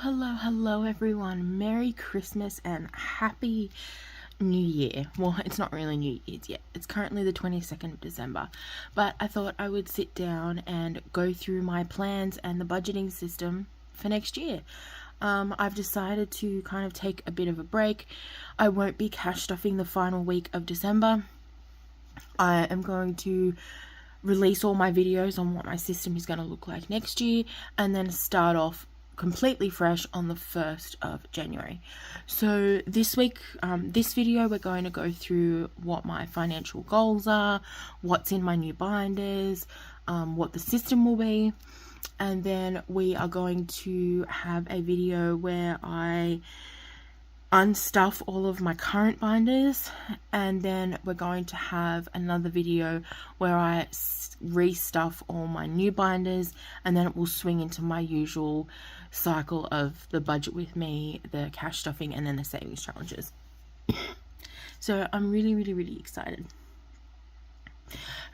Hello everyone. Merry Christmas and Happy New Year. Well, it's not really New Year's yet. It's currently the 22nd of December. But I thought I would sit down and go through my plans and the budgeting system for next year. I've decided to kind of take a bit of a break. I won't be cash stuffing the final week of December. I am going to release all my videos on what my system is going to look like next year and then start off completely fresh on the 1st of January. So this week, this video, we're going to go through what my financial goals are, what's in my new binders, what the system will be, and then we are going to have a video where I unstuff all of my current binders, and then we're going to have another video where I restuff all my new binders, and then it will swing into my usual cycle of the budget with me, the cash stuffing, and then the savings challenges. So I'm really excited.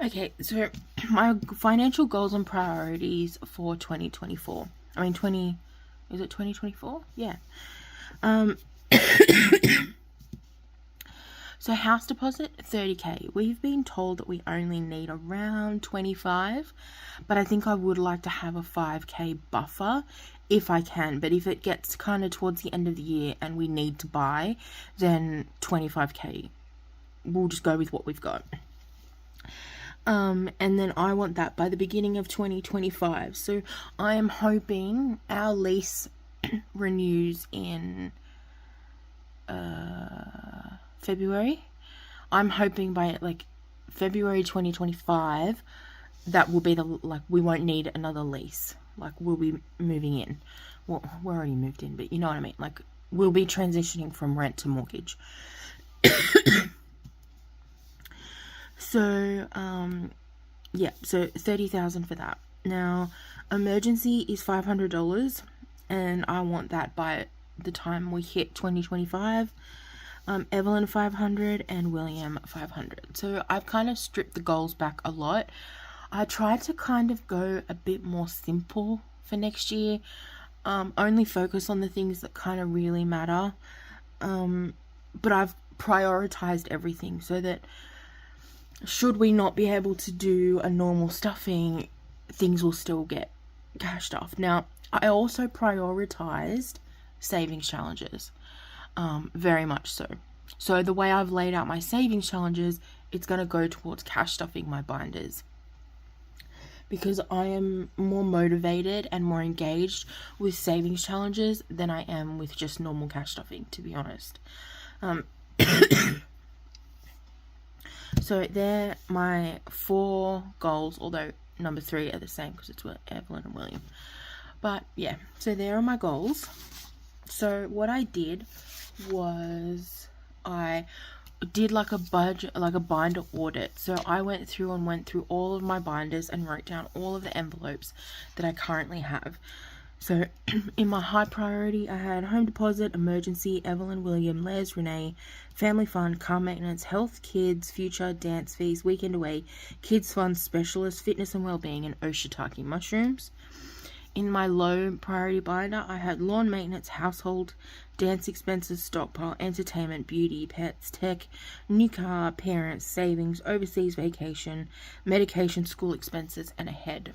Okay, so my financial goals and priorities for 2024. Is it 2024? Yeah. So house deposit, 30k. We've been told that we only need around 25, but I think I would like to have a 5k buffer if I can. But if it gets kind of towards the end of the year and we need to buy, then 25k. We'll just go with what we've got. And then I want that by the beginning of 2025. So I am hoping our lease renews in February. I'm hoping by February 2025 that will be we won't need another lease. We'll be moving in. Well, we're already moved in, but you know what I mean. We'll be transitioning from rent to mortgage. So yeah, so 30,000 for that. Now emergency is $500, and I want that by the time we hit 2025. Evelyn 500 and William 500. So I've kind of stripped the goals back a lot. I tried to kind of go a bit more simple for next year, only focus on the things that kind of really matter, but I've prioritized everything so that should we not be able to do a normal stuffing, things will still get cashed off. Now I also prioritized savings challenges, very much so. So the way I've laid out my savings challenges, it's going to go towards cash stuffing my binders, because I am more motivated and more engaged with savings challenges than I am with just normal cash stuffing, to be honest. So they're my 4 goals, although number 3 are the same because it's with Evelyn and William. But yeah, so there are my goals. So what I did was I did a binder audit. So I went through all of my binders and wrote down all of the envelopes that I currently have. So in my high priority, I had home deposit, emergency, Evelyn, William, Les, Renee, family fund, car maintenance, health, kids, future, dance fees, weekend away, kids fund, specialist, fitness and wellbeing, and Acetaken mushrooms. In my low priority binder, I had lawn maintenance, household, dance expenses, stockpile, entertainment, beauty, pets, tech, new car, parents, savings, overseas vacation, medication, school expenses, and a head.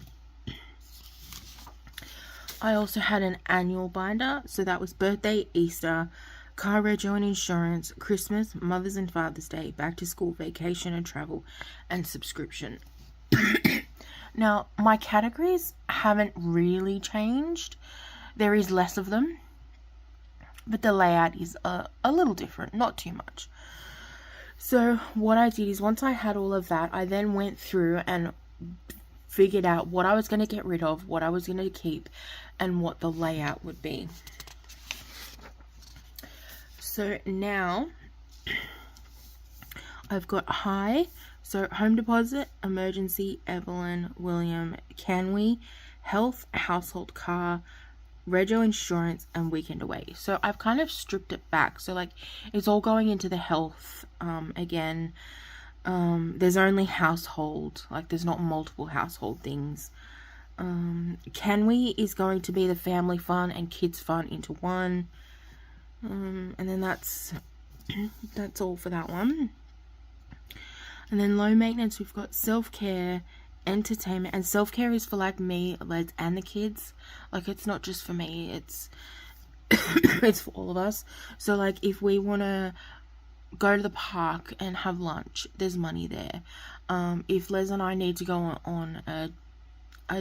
I also had an annual binder, so that was birthday, Easter, car rego and insurance, Christmas, Mother's and Father's Day, back to school, vacation and travel, and subscription. Now, my categories haven't really changed. There is less of them, but the layout is a little different, not too much. So what I did is, once I had all of that, I then went through and figured out what I was going to get rid of, what I was going to keep, and what the layout would be. So now I've got so home deposit, emergency, Evelyn, William, can we, health, household, car, rego insurance, and weekend away. So I've kind of stripped it back. So it's all going into the health again. There's only household, there's not multiple household things. Can We is going to be the family fun and kids fun into one. And then that's all for that one. And then low maintenance, we've got self-care, entertainment, and self-care is for like me, Les, and the kids. Like, it's not just for me, it's it's for all of us. So like, if we want to go to the park and have lunch, there's money there. If Les and I need to go on a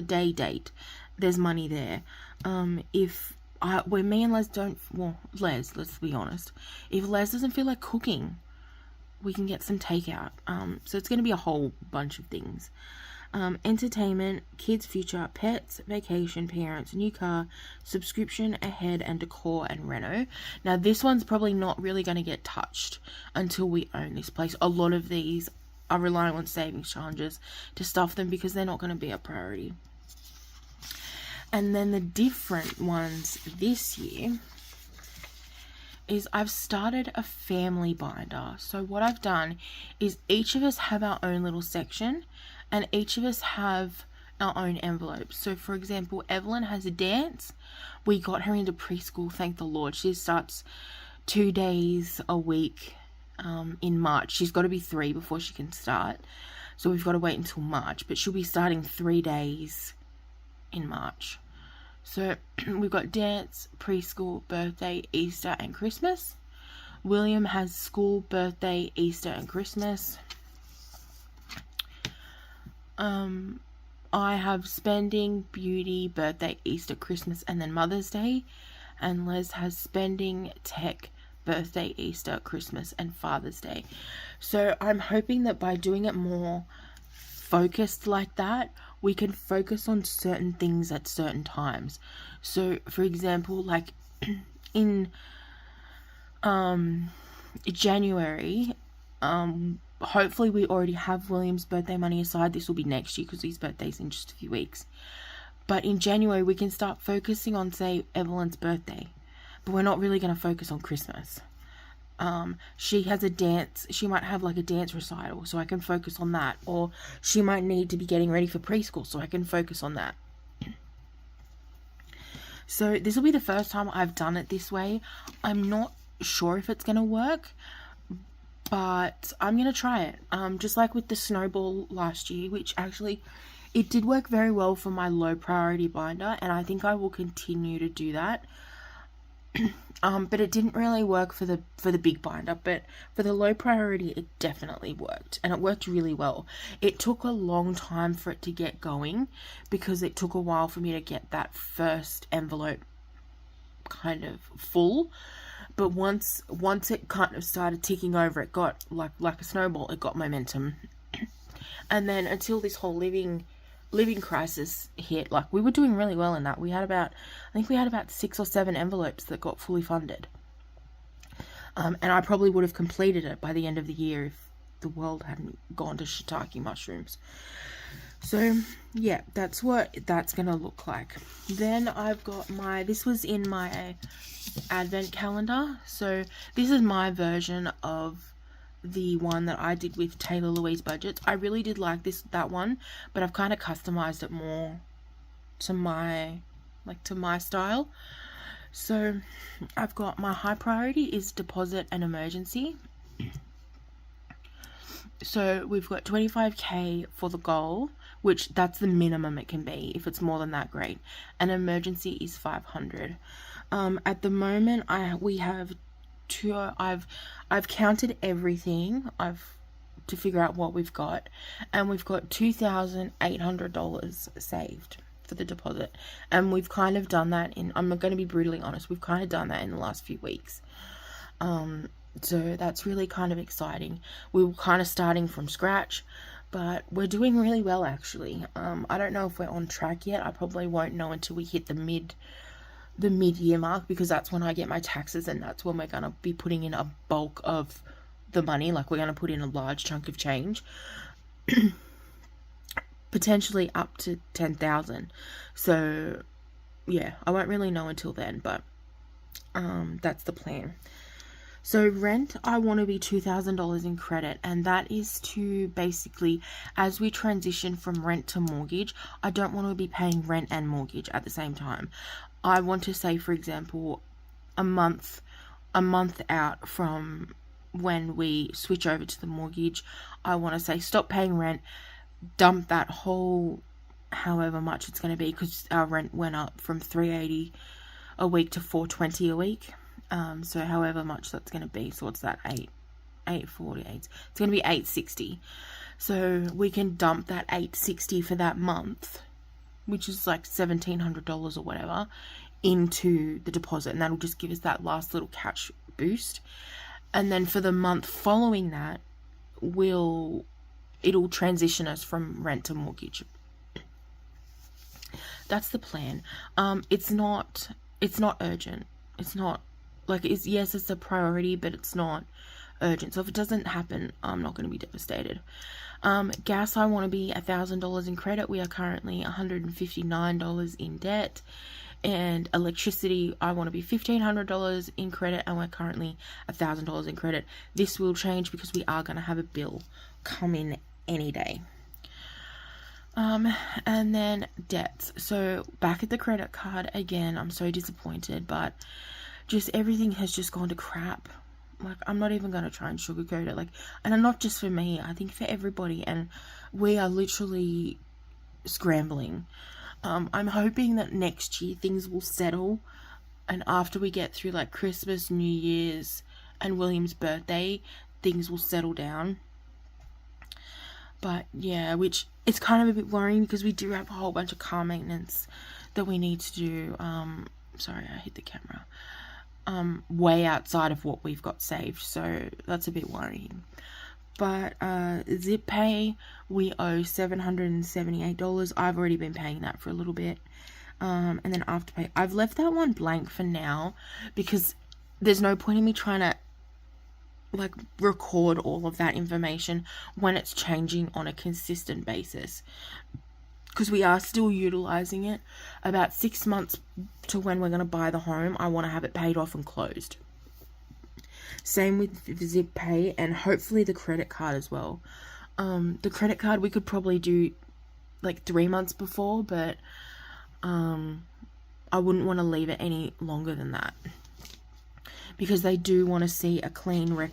day date, there's money there. When me and Les don't, well, Les, let's be honest, if Les doesn't feel like cooking, we can get some takeout. So it's going to be a whole bunch of things. Entertainment, kids' future, pets, vacation, parents, new car, subscription, ahead, and decor and reno. Now this one's probably not really going to get touched until we own this place. A lot of these are relying on savings challenges to stuff them because they're not going to be a priority. And then the different ones this year is I've started a family binder. So what I've done is each of us have our own little section and each of us have our own envelopes. So for example, Evelyn has a dance. We got her into preschool, thank the Lord. She starts 2 days a week in March. She's got to be 3 before she can start. So we've got to wait until March, but she'll be starting 3 days in March. So we've got dance, preschool, birthday, Easter, and Christmas. William has school, birthday, Easter, and Christmas. I have spending, beauty, birthday, Easter, Christmas, and then Mother's Day. And Les has spending, tech, birthday, Easter, Christmas, and Father's Day. So I'm hoping that by doing it more focused like that, we can focus on certain things at certain times. So for example, like in January, hopefully we already have William's birthday money aside. This will be next year because his birthday's in just a few weeks. But in January we can start focusing on, say, Evelyn's birthday, but we're not really going to focus on Christmas. She has a dance, she might have like a dance recital, so I can focus on that. Or she might need to be getting ready for preschool, so I can focus on that. So this will be the first time I've done it this way. I'm not sure if it's going to work, but I'm going to try it. Just like with the snowball last year, which actually, it did work very well for my low priority binder, and I think I will continue to do that. But it didn't really work for the big binder, but for the low priority it definitely worked, and it worked really well. It took a long time for it to get going because it took a while for me to get that first envelope kind of full, but once it kind of started ticking over, it got like a snowball, it got momentum. And then until this whole living crisis hit, like, we were doing really well in that. I think we had about 6 or 7 envelopes that got fully funded. And I probably would have completed it by the end of the year if the world hadn't gone to shiitake mushrooms. So yeah, that's what that's gonna look like. Then I've got this was in my advent calendar. So this is my version of the one that I did with Taylor Louise budgets. I really did like that one, but I've kind of customized it more to my style. So I've got my high priority is deposit and emergency. So we've got 25k for the goal, which that's the minimum it can be. If it's more than that, great. And emergency is 500. At the moment we have I've counted everything to figure out what we've got, and we've got $2,800 saved for the deposit, and we've kind of done that I'm going to be brutally honest, we've kind of done that in the last few weeks. So that's really kind of exciting. We were kind of starting from scratch, but we're doing really well actually. I don't know if we're on track yet. I probably won't know until we hit the mid-year mark, because that's when I get my taxes, and that's when we're going to be putting in a bulk of the money. Like, we're going to put in a large chunk of change, potentially up to 10,000. So yeah, I won't really know until then, but that's the plan. So rent, I want to be $2,000 in credit, and that is to basically, as we transition from rent to mortgage, I don't want to be paying rent and mortgage at the same time. I want to say, for example, a month out from when we switch over to the mortgage, I want to say stop paying rent, dump that whole however much it's going to be, because our rent went up from $380 a week to $420 a week. So however much that's going to be, so what's that, 848, it's going to be $860. So we can dump that $860 for that month, which is like $1,700 or whatever, into the deposit, and that'll just give us that last little cash boost. And then for the month following that, it'll transition us from rent to mortgage. That's the plan. It's not urgent. It's not like, yes, it's a priority, but it's not urgent. So if it doesn't happen, I'm not going to be devastated. Gas, I want to be $1,000 in credit. We are currently $159 in debt. And electricity, I want to be $1,500 in credit, and we're currently $1,000 in credit. This will change because we are going to have a bill come in any day. And then debts. So back at the credit card again, I'm so disappointed, but just everything has just gone to crap. Like, I'm not even going to try and sugarcoat it. Like, and not just for me, I think for everybody. And we are literally scrambling. I'm hoping that next year things will settle, and after we get through like Christmas, New Year's, and William's birthday, things will settle down. But yeah, which it's kind of a bit worrying because we do have a whole bunch of car maintenance that we need to do. Sorry, I hit the camera. Way outside of what we've got saved, so that's a bit worrying. But Zip Pay, we owe $778. I've already been paying that for a little bit. And then Afterpay, I've left that one blank for now because there's no point in me trying to like record all of that information when it's changing on a consistent basis, because we are still utilizing it. About 6 months to when we're going to buy the home, I want to have it paid off and closed. Same with Zip Pay, and hopefully the credit card as well. The credit card we could probably do like 3 months before, but I wouldn't want to leave it any longer than that, because they do want to see a clean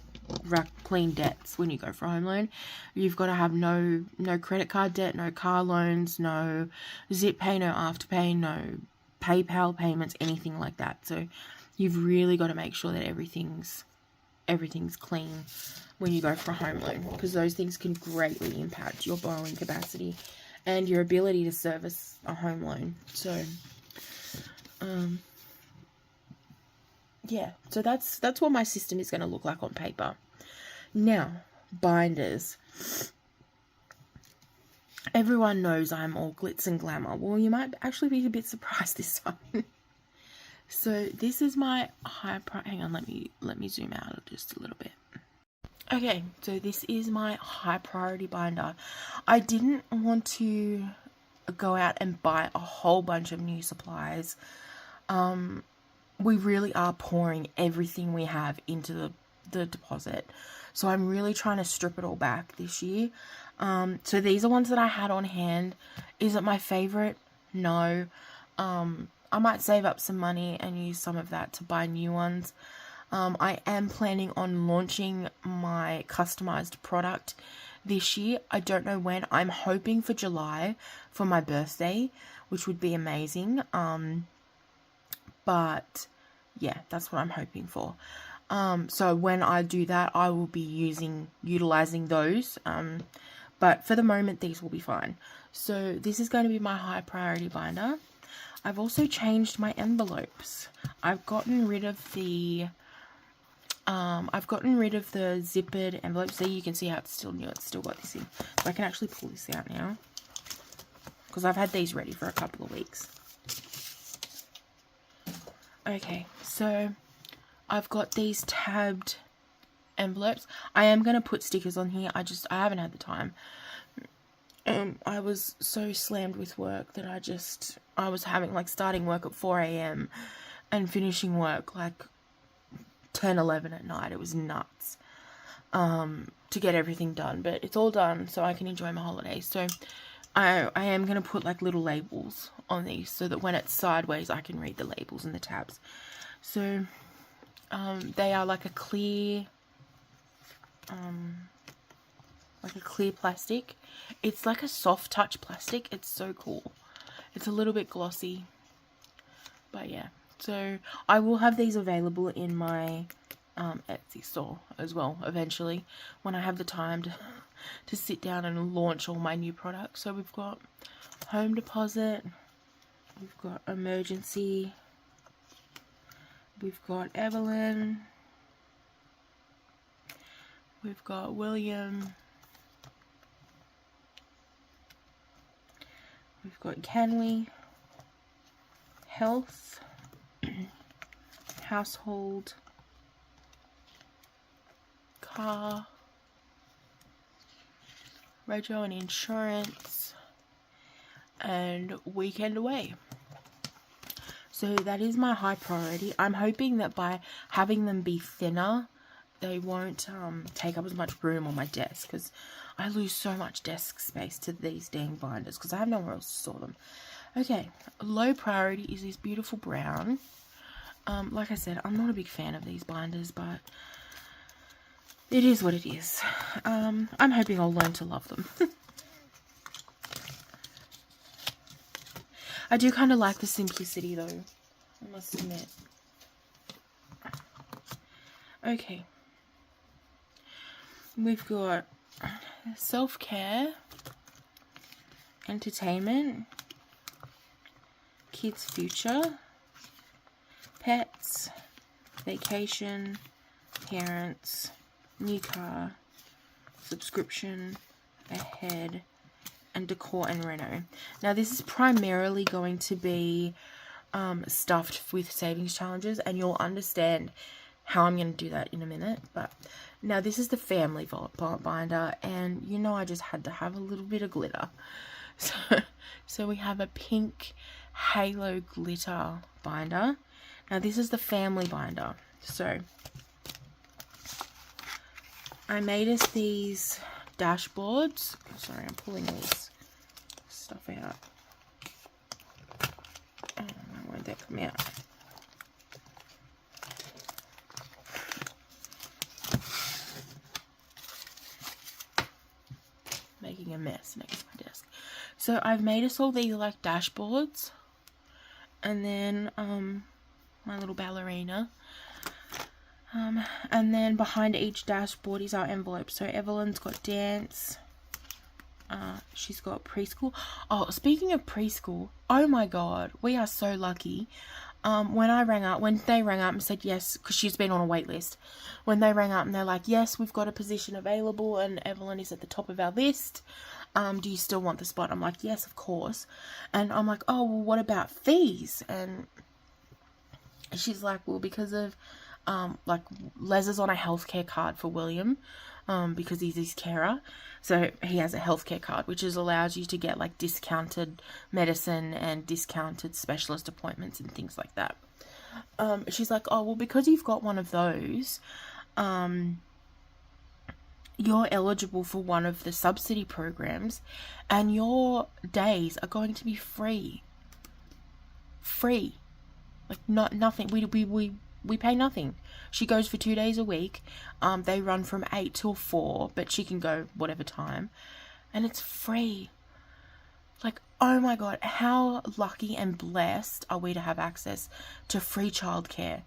clean debts when you go for a home loan. You've got to have no credit card debt, no car loans, no Zip Pay, no Afterpay, no PayPal payments, anything like that. So you've really got to make sure that everything's clean when you go for a home loan, because those things can greatly impact your borrowing capacity and your ability to service a home loan. So yeah, so that's what my system is going to look like on paper. Now, binders. Everyone knows I'm all glitz and glamour. Well, you might actually be a bit surprised this time. So this is my hang on, let me zoom out just a little bit. Okay, so this is my high priority binder. I didn't want to go out and buy a whole bunch of new supplies. We really are pouring everything we have into the deposit. So I'm really trying to strip it all back this year. So these are ones that I had on hand. Is it my favorite? No. I might save up some money and use some of that to buy new ones. I am planning on launching my customized product this year. I don't know when. I'm hoping for July for my birthday, which would be amazing. But yeah, that's what I'm hoping for. So when I do that, I will be utilizing those. But for the moment, these will be fine. So this is going to be my high priority binder. I've also changed my envelopes. I've gotten rid of the zippered envelopes. See, you can see how it's still new. It's still got this in. So I can actually pull this out now, because I've had these ready for a couple of weeks. Okay, so I've got these tabbed envelopes. I am going to put stickers on here. I haven't had the time. I was so slammed with work that I was having, like, starting work at 4 a.m. and finishing work, like, 10, 11 at night. It was nuts to get everything done, but it's all done so I can enjoy my holidays. So I am going to put like little labels on these so that when it's sideways I can read the labels and the tabs. So they are like a clear plastic. It's like a soft touch plastic. It's so cool. It's a little bit glossy, but yeah. So I will have these available in my Etsy store as well eventually, when I have the time to sit down and launch all my new products. So we've got home deposit, we've got emergency, we've got Evelyn, we've got William, we've got Can We, health, household, car, rego and insurance, and weekend away. So that is my high priority. I'm hoping that by having them be thinner, they won't take up as much room on my desk, because I lose so much desk space to these dang binders because I have nowhere else to store them. Okay, low priority is this beautiful brown. Like I said, I'm not a big fan of these binders, but it is what it is. I'm hoping I'll learn to love them. I do kind of like the simplicity though, I must admit. Okay. We've got self-care, entertainment, kids' future, pets, vacation, parents, new car, subscription, ahead, and decor and reno. Now this is primarily going to be stuffed with savings challenges, and you'll understand how I'm going to do that in a minute. But now this is the family binder, and you know I just had to have a little bit of glitter. So we have a pink halo glitter binder. Now this is the family binder. So I made us these dashboards. Sorry, I'm pulling this stuff out. Oh, why won't that come out? Making a mess next to my desk. So I've made us all these like dashboards, and then my little ballerina. And then behind each dashboard is our envelope. So Evelyn's got dance. She's got preschool. Oh, speaking of preschool, oh my god, we are so lucky. When they rang up and said yes, because she's been on a wait list. When they rang up and they're like, yes, we've got a position available and Evelyn is at the top of our list. Do you still want the spot? I'm like, yes, of course. And I'm like, oh, well, what about fees? And she's like, well, because of like Les is on a healthcare card for William, because he's his carer, so he has a healthcare card which allows you to get like discounted medicine and discounted specialist appointments and things like that. She's like, oh well, because you've got one of those, you're eligible for one of the subsidy programs and your days are going to be free, like nothing. We pay nothing. She goes for 2 days a week. They run from 8 till 4, but she can go whatever time. And it's free. Like, oh my god, how lucky and blessed are we to have access to free childcare?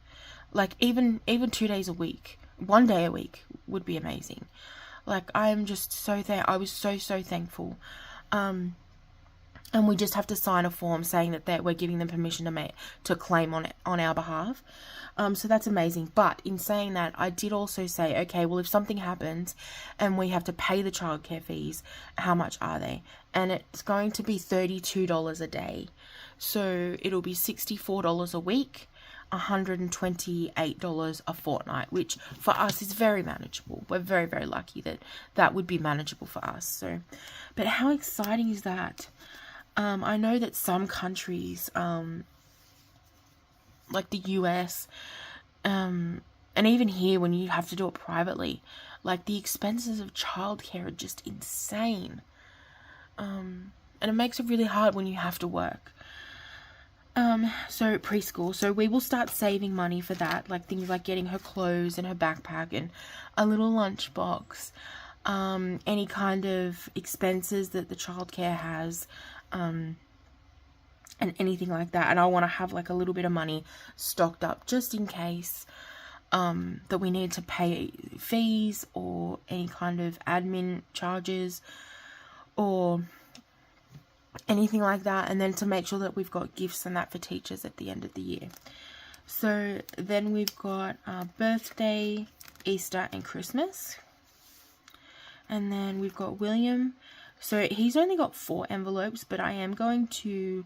Like, even 2 days a week, 1 day a week would be amazing. Like, I am just so I was so thankful. And we just have to sign a form saying that we're giving them permission to claim on our behalf. So that's amazing. But in saying that, I did also say, okay, well, if something happens and we have to pay the childcare fees, how much are they? And it's going to be $32 a day. So it'll be $64 a week, $128 a fortnight, which for us is very manageable. We're very lucky that would be manageable for us. So, but how exciting is that? I know that some countries, like the US, And even here, when you have to do it privately, like the expenses of childcare are just insane. And it makes it really hard when you have to work. So preschool. So we will start saving money for that, like things like getting her clothes and her backpack and a little lunchbox. Any kind of expenses that the childcare has, and anything like that. And I want to have like a little bit of money stocked up just in case that we need to pay fees or any kind of admin charges or anything like that, and then to make sure that we've got gifts and that for teachers at the end of the year. So then we've got birthday, Easter and Christmas. And then we've got William. So he's only got 4 envelopes, but I am going to,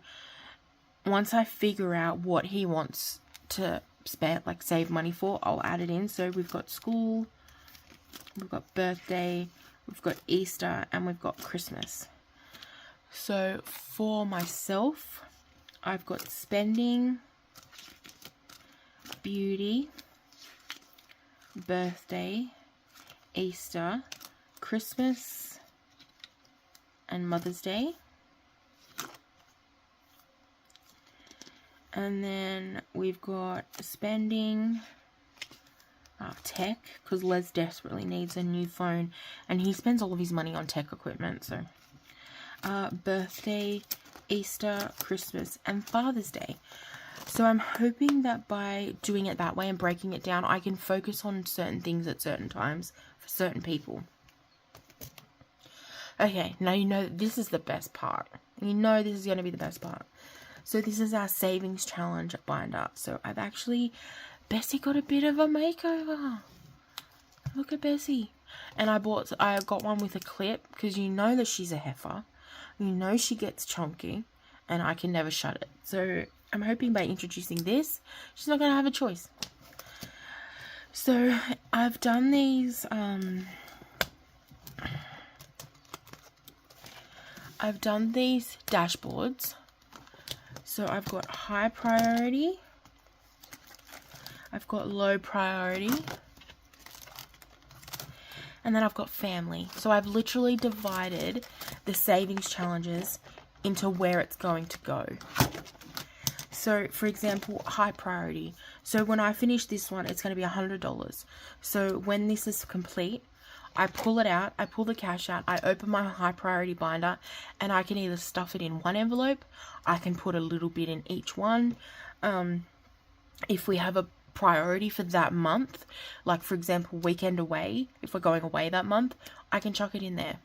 once I figure out what he wants to spend, like save money for, I'll add it in. So we've got school, we've got birthday, we've got Easter, and we've got Christmas. So for myself, I've got spending, beauty, birthday, Easter, Christmas, and Mother's Day. And then we've got spending, tech, because Les desperately needs a new phone, and he spends all of his money on tech equipment. So birthday, Easter, Christmas, and Father's Day. So I'm hoping that by doing it that way and breaking it down, I can focus on certain things at certain times for certain people. Okay, now you know this is the best part. You know this is going to be the best part. So this is our savings challenge binder. So I've actually, Bessie got a bit of a makeover. Look at Bessie. And I got one with a clip, because you know that she's a heifer. You know she gets chunky, and I can never shut it. So I'm hoping by introducing this, she's not going to have a choice. So I've done these, dashboards. So I've got high priority, I've got low priority, and then I've got family. So I've literally divided the savings challenges into where it's going to go. So for example, high priority. So when I finish this one, it's going to be $100. So when this is complete, I pull it out, I pull the cash out, I open my high priority binder, and I can either stuff it in one envelope, I can put a little bit in each one. If we have a priority for that month, like for example, weekend away, if we're going away that month, I can chuck it in there.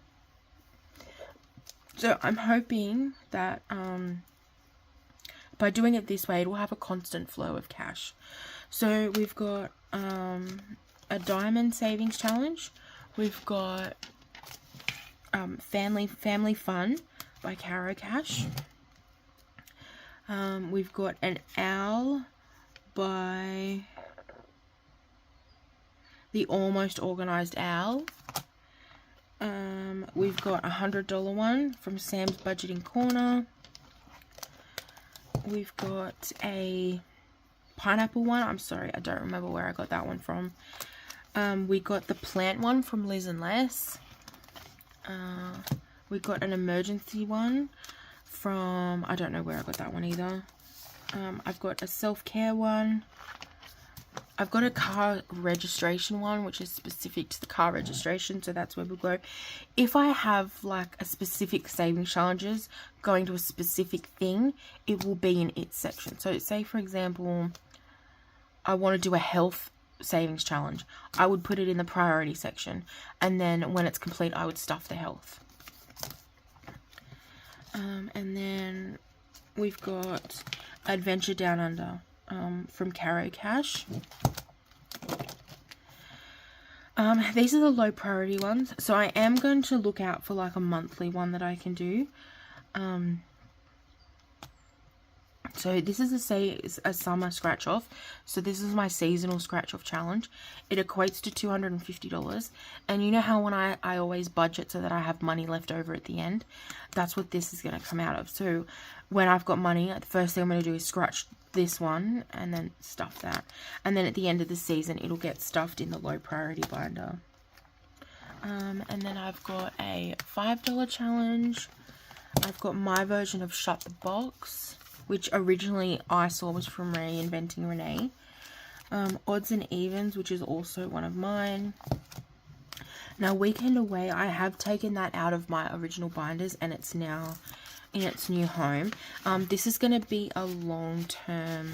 So I'm hoping that by doing it this way, it will have a constant flow of cash. So we've got a diamond savings challenge. We've got Family Fun by Caro Cash. We've got an owl by the Almost Organized Owl. We've got a $100 one from Sam's Budgeting Corner. We've got a pineapple one. I'm sorry, I don't remember where I got that one from. We got the plant one from Liz and Les. We got an emergency one from, I don't know where I got that one either. I've got a self-care one. I've got a car registration one, which is specific to the car registration, so that's where we'll go. If I have like a specific savings challenges going to a specific thing, it will be in its section. So say for example, I want to do a health savings challenge, I would put it in the priority section, and then when it's complete, I would stuff the health. And then we've got Adventure Down Under from Caro Cash. These are the low priority ones, so I am going to look out for like a monthly one that I can do. So this is a summer scratch off. So this is my seasonal scratch off challenge. It equates to $250. And you know how when I always budget so that I have money left over at the end? That's what this is going to come out of. So when I've got money, the first thing I'm going to do is scratch this one and then stuff that. And then at the end of the season, it'll get stuffed in the low priority binder. And then I've got a $5 challenge. I've got my version of Shut the Box, which originally I saw was from Reinventing Renee. Odds and Evens, which is also one of mine. Now, Weekend Away, I have taken that out of my original binders, and it's now in its new home. This is going to be a long-term,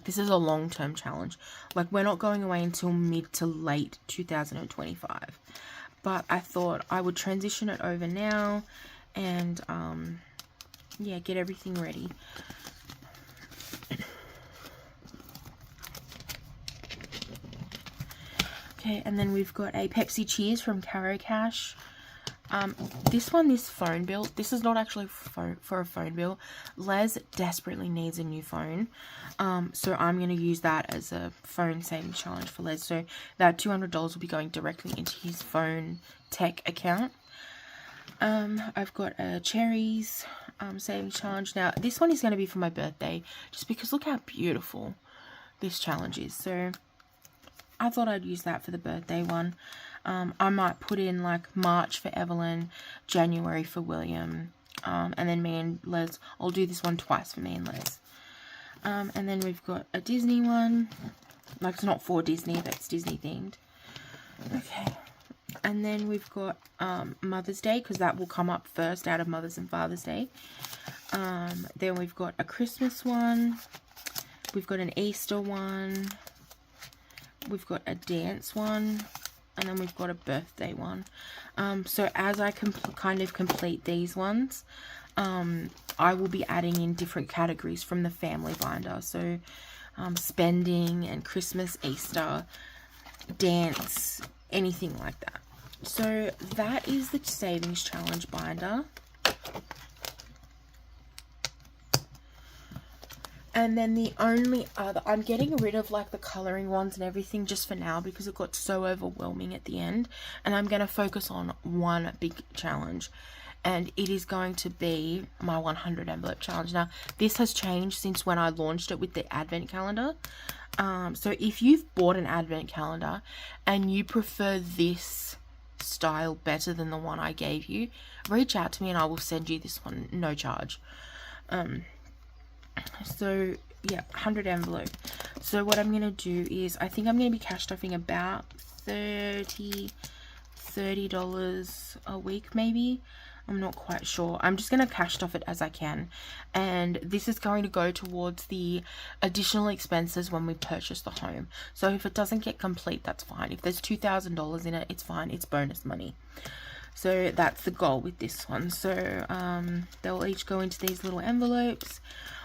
this is a long-term challenge. Like, we're not going away until mid to late 2025. But I thought I would transition it over now and, yeah, get everything ready. Okay, and then we've got a Pepsi Cheers from Caro Cash. This phone bill, this is not actually for a phone bill. Les desperately needs a new phone. So I'm going to use that as a phone saving challenge for Les. So that $200 will be going directly into his phone tech account. I've got a Cherries saving challenge. Now, this one is going to be for my birthday, just because look how beautiful this challenge is. So I thought I'd use that for the birthday one. I might put in like March for Evelyn, January for William, and then me and Les. I'll do this one twice for me and Les. And then we've got a Disney one. Like, it's not for Disney, but it's Disney themed. Okay. And then we've got Mother's Day, because that will come up first out of Mother's and Father's Day. Then we've got a Christmas one. We've got an Easter one. We've got a dance one. And then we've got a birthday one. So as I kind of complete these ones, I will be adding in different categories from the family binder. So spending and Christmas, Easter, dance, anything like that. So that is the savings challenge binder. And then the only other, I'm getting rid of like the colouring ones and everything just for now because it got so overwhelming at the end. And I'm going to focus on one big challenge. And it is going to be my 100 envelope challenge. Now, this has changed since when I launched it with the advent calendar. So if you've bought an advent calendar and you prefer this style better than the one I gave you, reach out to me and I will send you this one, no charge. So yeah, 100 envelope. So what I'm going to do is, I think I'm going to be cash stuffing about $30 a week maybe. I'm not quite sure. I'm just going to cash stuff it as I can. And this is going to go towards the additional expenses when we purchase the home. So if it doesn't get complete, that's fine. If there's $2,000 in it, it's fine. It's bonus money. So that's the goal with this one. So they'll each go into these little envelopes.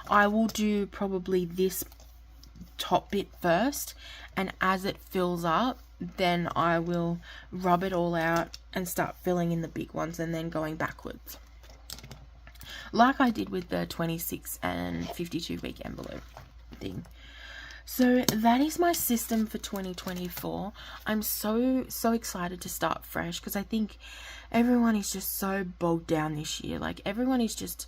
I will do probably this top bit first, and as it fills up, then I will rub it all out and start filling in the big ones and then going backwards, like I did with the 26 and 52 week envelope thing. So that is my system for 2024. I'm so excited to start fresh, because I think everyone is just so bogged down this year. Like, everyone is just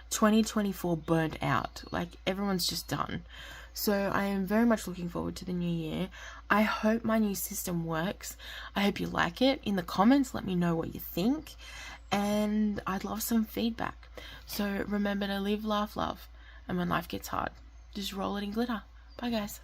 2024 burnt out. Like, everyone's just done. So I am very much looking forward to the new year. I hope my new system works. I hope you like it. In the comments, let me know what you think. And I'd love some feedback. So remember to live, laugh, love. And when life gets hard, just roll it in glitter. Bye, guys.